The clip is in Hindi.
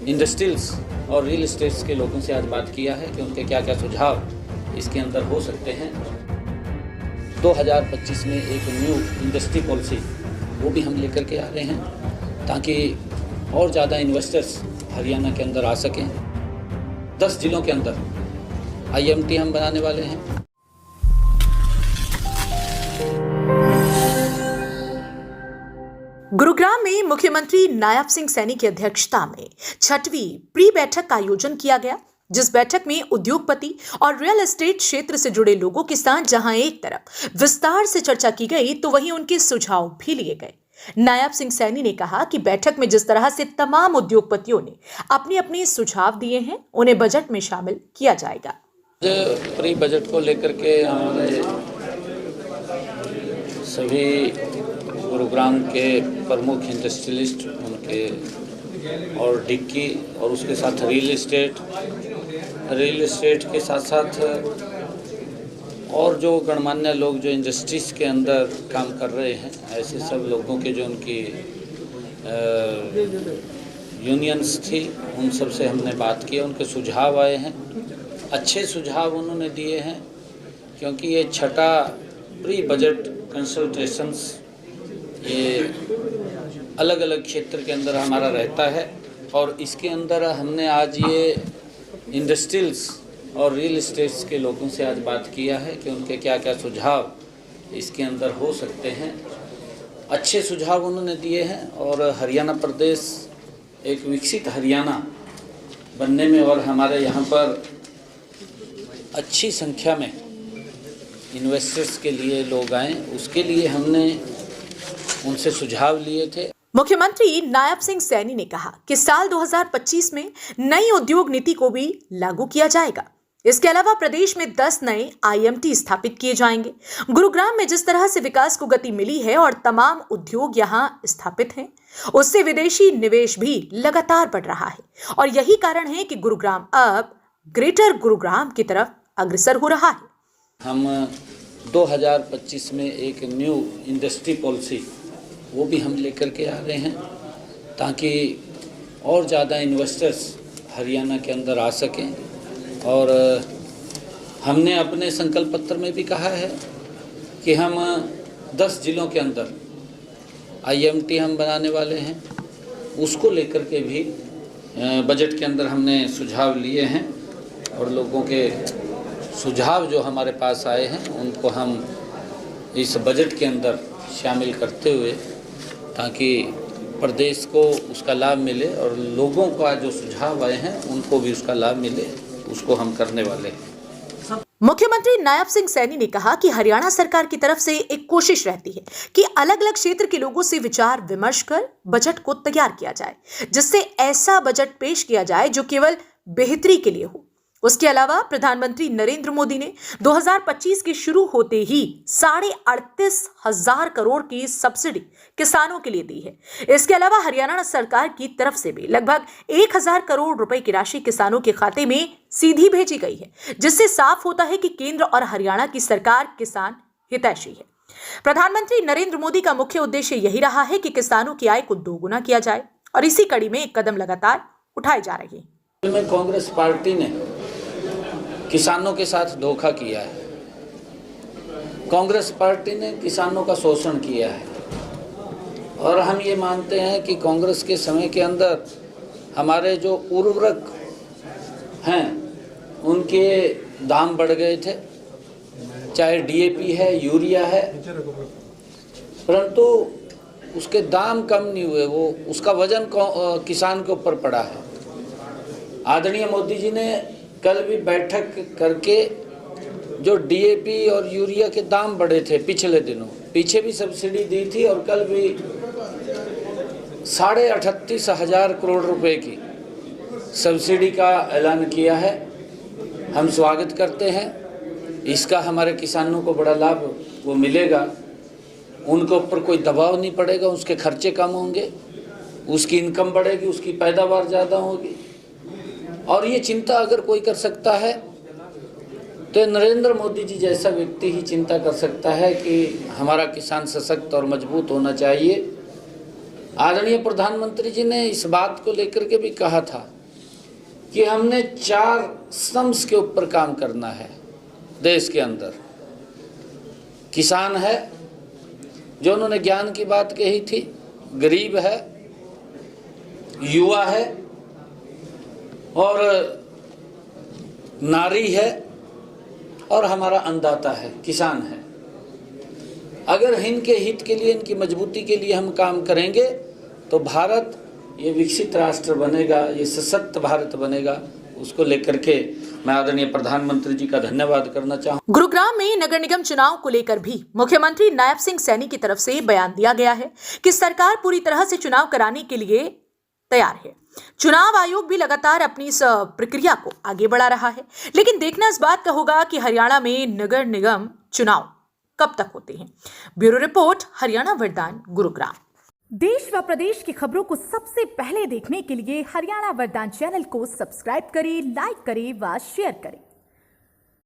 इंडस्ट्रियल्स और रियल एस्टेट्स के लोगों से आज बात किया है कि उनके क्या क्या सुझाव इसके अंदर हो सकते हैं। 2025 में एक न्यू इंडस्ट्री पॉलिसी वो भी हम लेकर के आ रहे हैं ताकि और ज़्यादा इन्वेस्टर्स हरियाणा के अंदर आ सकें। 10 जिलों के अंदर IMT हम बनाने वाले हैं। गुरुग्राम में मुख्यमंत्री नायब सिंह सैनी की अध्यक्षता में 6वीं प्री बैठक का आयोजन किया गया, जिस बैठक में उद्योगपति और रियल एस्टेट क्षेत्र से जुड़े लोगों के साथ जहां एक तरफ विस्तार से चर्चा की गई तो वहीं उनके सुझाव भी लिए गए। नायब सिंह सैनी ने कहा कि बैठक में जिस तरह से तमाम उद्योगपतियों ने अपने अपने सुझाव दिए हैं उन्हें बजट में शामिल किया जाएगा। प्री बजट को लेकर के हमारे सभी गुरुग्राम के प्रमुख इंडस्ट्रियलिस्ट उनके और डिक्की और उसके साथ रियल एस्टेट के साथ साथ और जो गणमान्य लोग जो इंडस्ट्रीज के अंदर काम कर रहे हैं, ऐसे सब लोगों के जो उनकी यूनियंस थी उन सब से हमने बात की। उनके सुझाव आए हैं, अच्छे सुझाव उन्होंने दिए हैं, क्योंकि ये 6ठा प्री बजट कंसल्टेशंस ये अलग अलग क्षेत्र के अंदर हमारा रहता है और इसके अंदर हमने आज ये इंडस्ट्रियल्स और रियल एस्टेट्स के लोगों से आज बात किया है कि उनके क्या क्या सुझाव इसके अंदर हो सकते हैं। अच्छे सुझाव उन्होंने दिए हैं और हरियाणा प्रदेश एक विकसित हरियाणा बनने में और हमारे यहाँ पर अच्छी संख्या में इन्वेस्टर्स के लिए लोग आएँ, उसके लिए हमने उनसे सुझाव लिए थे। मुख्यमंत्री नायब सिंह सैनी ने कहा कि साल 2025 में नई उद्योग नीति को भी लागू किया जाएगा। इसके अलावा प्रदेश में 10 नए IMT स्थापित किए जाएंगे। गुरुग्राम में जिस तरह से विकास को गति मिली है और तमाम उद्योग यहां स्थापित हैं, उससे विदेशी निवेश भी लगातार बढ़ रहा है और यही कारण है कि गुरुग्राम अब ग्रेटर गुरुग्राम की तरफ अग्रसर हो रहा है। हम 2025 में एक न्यू इंडस्ट्री पॉलिसी वो भी हम लेकर के आ रहे हैं ताकि और ज़्यादा इन्वेस्टर्स हरियाणा के अंदर आ सकें। और हमने अपने संकल्प पत्र में भी कहा है कि हम 10 जिलों के अंदर IMT हम बनाने वाले हैं। उसको लेकर के भी बजट के अंदर हमने सुझाव लिए हैं और लोगों के सुझाव जो हमारे पास आए हैं उनको हम इस बजट के अंदर शामिल करते हुए ताकि प्रदेश को उसका लाभ मिले और लोगों का जो सुझाव आए हैं उनको भी उसका लाभ मिले, उसको हम करने वाले हैं। मुख्यमंत्री नायब सिंह सैनी ने कहा कि हरियाणा सरकार की तरफ से एक कोशिश रहती है कि अलग अलग क्षेत्र के लोगों से विचार विमर्श कर बजट को तैयार किया जाए, जिससे ऐसा बजट पेश किया जाए जो केवल बेहतरी के लिए हो। उसके अलावा प्रधानमंत्री नरेंद्र मोदी ने 2025 के शुरू होते ही 38,500 करोड़ की सब्सिडी किसानों के लिए दी है। इसके अलावा हरियाणा सरकार की तरफ से भी लगभग 1,000 करोड़ रुपए की राशि किसानों के खाते में सीधी भेजी गई है, जिससे साफ होता है कि केंद्र और हरियाणा की सरकार किसान हितैषी है। प्रधानमंत्री नरेंद्र मोदी का मुख्य उद्देश्य यही रहा है कि किसानों की आय को दोगुना किया जाए और इसी कड़ी में एक कदम लगातार उठाए जा रहे हैं। कांग्रेस पार्टी ने किसानों के साथ धोखा किया है। कांग्रेस पार्टी ने किसानों का शोषण किया है और हम ये मानते हैं कि कांग्रेस के समय के अंदर हमारे जो उर्वरक हैं उनके दाम बढ़ गए थे, चाहे DAP है, यूरिया है, परंतु उसके दाम कम नहीं हुए, वो उसका वजन किसान के ऊपर पड़ा है। आदरणीय मोदी जी ने कल भी बैठक करके जो DAP और यूरिया के दाम बढ़े थे पिछले दिनों, पीछे भी सब्सिडी दी थी और कल भी 38,500 करोड़ रुपए की सब्सिडी का ऐलान किया है। हम स्वागत करते हैं, इसका हमारे किसानों को बड़ा लाभ वो मिलेगा, उनके ऊपर कोई दबाव नहीं पड़ेगा, उसके खर्चे कम होंगे, उसकी इनकम बढ़ेगी, उसकी पैदावार ज़्यादा होगी। और ये चिंता अगर कोई कर सकता है तो नरेंद्र मोदी जी जैसा व्यक्ति ही चिंता कर सकता है कि हमारा किसान सशक्त और मजबूत होना चाहिए। आदरणीय प्रधानमंत्री जी ने इस बात को लेकर के भी कहा था कि हमने 4 स्तंभ के ऊपर काम करना है देश के अंदर। किसान है, जो उन्होंने ज्ञान की बात कही थी, गरीब है, युवा है और नारी है और हमारा अन्नदाता है, किसान है। अगर इनके हित के लिए, इनकी मजबूती के लिए हम काम करेंगे तो भारत ये विकसित राष्ट्र बनेगा, ये सशक्त भारत बनेगा। उसको लेकर के मैं आदरणीय प्रधानमंत्री जी का धन्यवाद करना चाहूँ। गुरुग्राम में नगर निगम चुनाव को लेकर भी मुख्यमंत्री नायब सिंह सैनी की तरफ से बयान दिया गया है कि सरकार पूरी तरह से चुनाव कराने के लिए तैयार है। चुनाव आयोग भी लगातार अपनी इस प्रक्रिया को आगे बढ़ा रहा है, लेकिन देखना इस बात का होगा कि हरियाणा में नगर निगम चुनाव कब तक होते हैं। ब्यूरो रिपोर्ट, हरियाणा वरदान, गुरुग्राम। देश व प्रदेश की खबरों को सबसे पहले देखने के लिए हरियाणा वरदान चैनल को सब्सक्राइब करें, लाइक करें व शेयर करें।